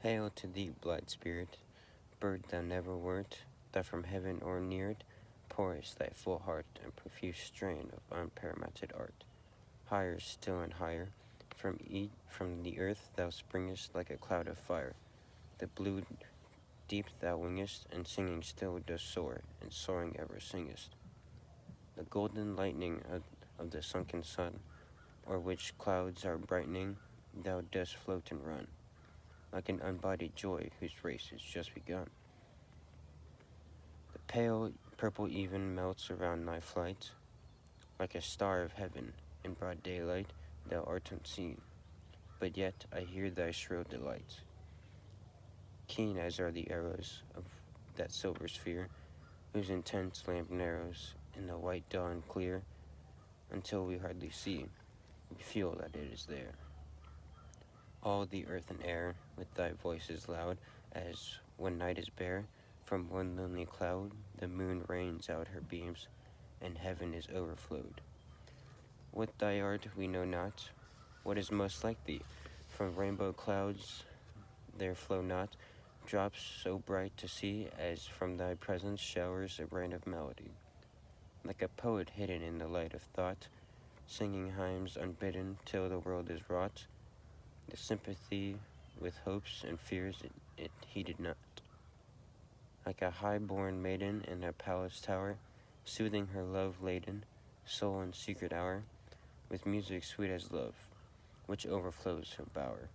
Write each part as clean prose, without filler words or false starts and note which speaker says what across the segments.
Speaker 1: Hail to thee, blithe spirit, bird thou never wert, that from heaven o'erneared pourest thy full heart and profuse strain of unparalleled art. Higher still and higher, from the earth thou springest like a cloud of fire. The blue deep thou wingest, and singing still dost soar, and soaring ever singest. The golden lightning of the sunken sun, o'er which clouds are brightening, thou dost float and run, like an unbodied joy whose race is just begun. The pale purple even melts around thy flight, like a star of heaven, in broad daylight thou art unseen, but yet I hear thy shrill delight. Keen as are the arrows of that silver sphere, whose intense lamp narrows in the white dawn clear, until we hardly see, we feel that it is there. All the earth and air, with thy voices loud, as when night is bare, from one lonely cloud the moon rains out her beams, and heaven is overflowed. What thy art we know not, what is most like thee? From rainbow clouds there flow not drops so bright to see, as from thy presence showers a rain of melody. Like a poet hidden in the light of thought, singing hymns unbidden till the world is wrought, the sympathy with hopes and fears it heeded not. Like a high-born maiden in a palace tower, soothing her love-laden soul in secret hour, with music sweet as love, which overflows her bower.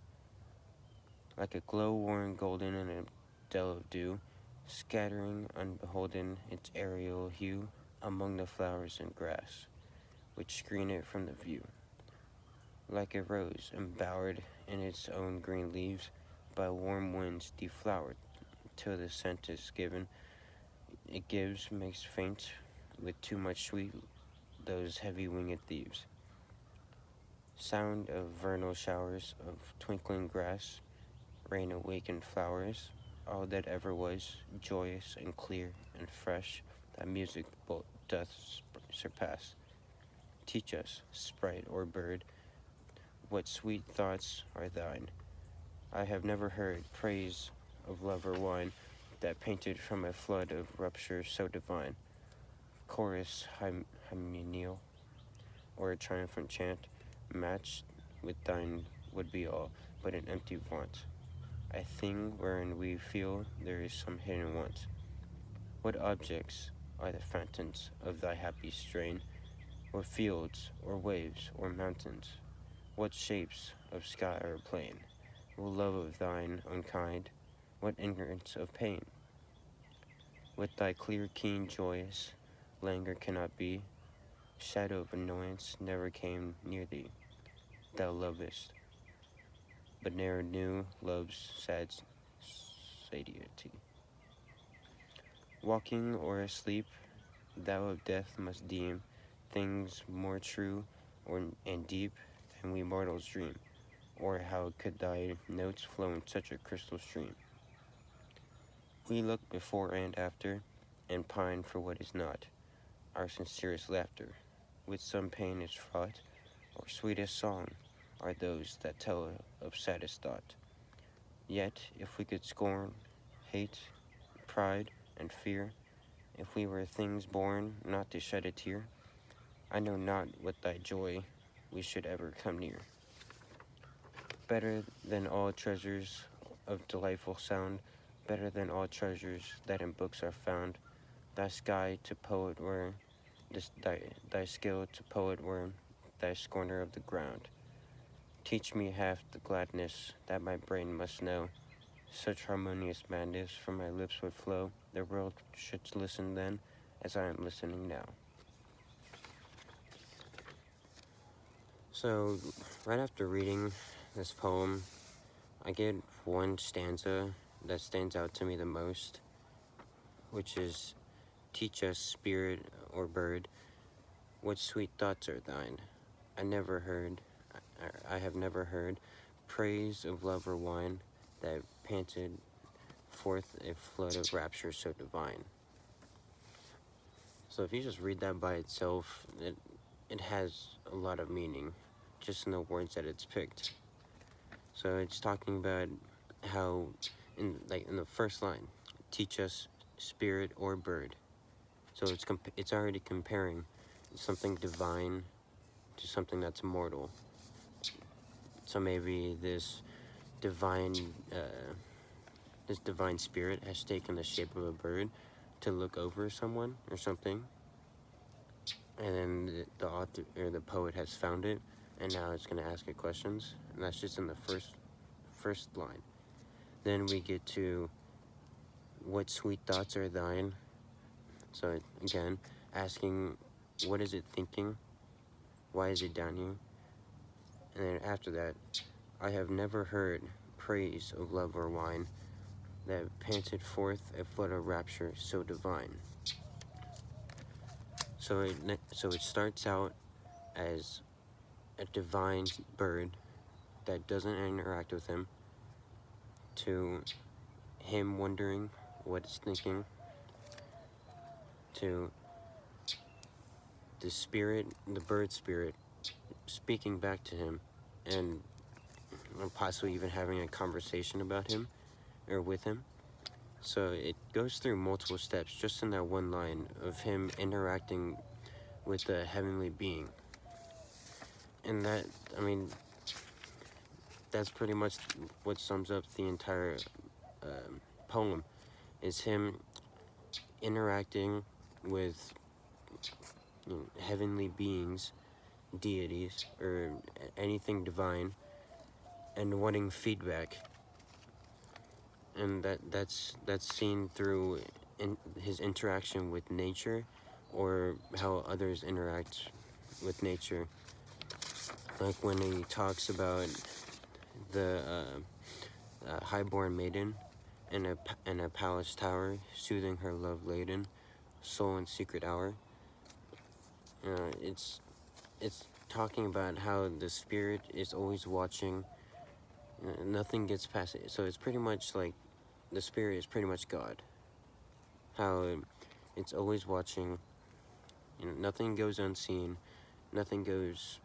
Speaker 1: Like a glow-worn golden in a dell of dew, scattering unbeholden its aerial hue among the flowers and grass, which screen it from the view. Like a rose embowered in its own green leaves, by warm winds deflowered, till the scent is given, it gives, makes faint with too much sweet those heavy winged thieves. Sound of vernal showers, of twinkling grass, rain awakened flowers, all that ever was, joyous and clear and fresh, thy music doth surpass. Teach us, sprite or bird, what sweet thoughts are thine. I have never heard praise of love or wine that painted from a flood of rapture so divine. Chorus hymeneal, or a triumphant chant, matched with thine would be all but an empty vaunt, a thing wherein we feel there is some hidden want. What objects are the fountains of thy happy strain, or fields, or waves, or mountains? What shapes of sky or plain? What love of thine own kind? What ignorance of pain? With thy clear, keen, joyous languor cannot be, shadow of annoyance never came near thee. Thou lovest, but ne'er knew love's sad satiety. Walking or asleep, thou of death must deem things more true and deep than we mortals dream, or how could thy notes flow in such a crystal stream? We look before and after, and pine for what is not, our sincerest laughter, with some pain is fraught, or sweetest song are those that tell of saddest thought. Yet, if we could scorn, hate, pride, and fear, if we were things born not to shed a tear, I know not what thy joy we should ever come near. Better than all treasures of delightful sound, better than all treasures that in books are found, thy sky to poet were, thy skill to poet were, thy scorner of the ground. Teach me half the gladness that my brain must know, such harmonious madness from my lips would flow, the world should listen then, as I am listening now. So, right after reading this poem, I get one stanza that stands out to me the most, which is, teach us, spirit or bird, what sweet thoughts are thine. I have never heard praise of love or wine that panted forth a flood of rapture so divine. So if you just read that by itself, it has a lot of meaning, just in the words that it's picked. So it's talking about how in the first line, teach us spirit or bird. So it's already comparing something divine to something that's mortal. So maybe divine uh, this divine spirit has taken the shape of a bird to look over someone or something, and then the author or the poet has found it, and now it's going to ask it questions, and that's just in the first line. Then we get to what sweet thoughts are thine. So again, asking what is it thinking, why is it down here, and then after that, I have never heard praise of love or wine that panted forth a flood of rapture so divine. So it starts out as a divine bird that doesn't interact with him, to him wondering what it's thinking, to the bird spirit, speaking back to him, and possibly even having a conversation about him or with him. So it goes through multiple steps just in that one line of him interacting with the heavenly being. And that's pretty much what sums up the entire poem, is him interacting with heavenly beings, deities, or anything divine, and wanting feedback. And that's seen through his interaction with nature, or how others interact with nature. Like when he talks about the highborn maiden in a palace tower, soothing her love laden soul in secret hour. It's talking about how the spirit is always watching. Nothing gets past it. So it's pretty much like the spirit is pretty much God. How it's always watching. Nothing goes unseen. Nothing goes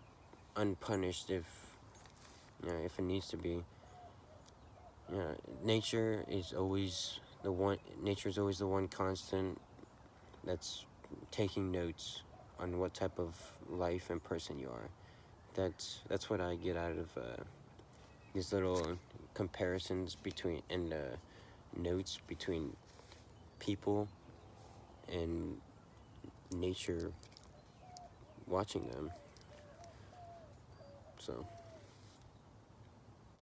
Speaker 1: unpunished if it needs to be. Nature is always the one. Nature is always the one constant that's taking notes on what type of life and person you are. That's what I get out of these little comparisons between and notes between people and nature, watching them. So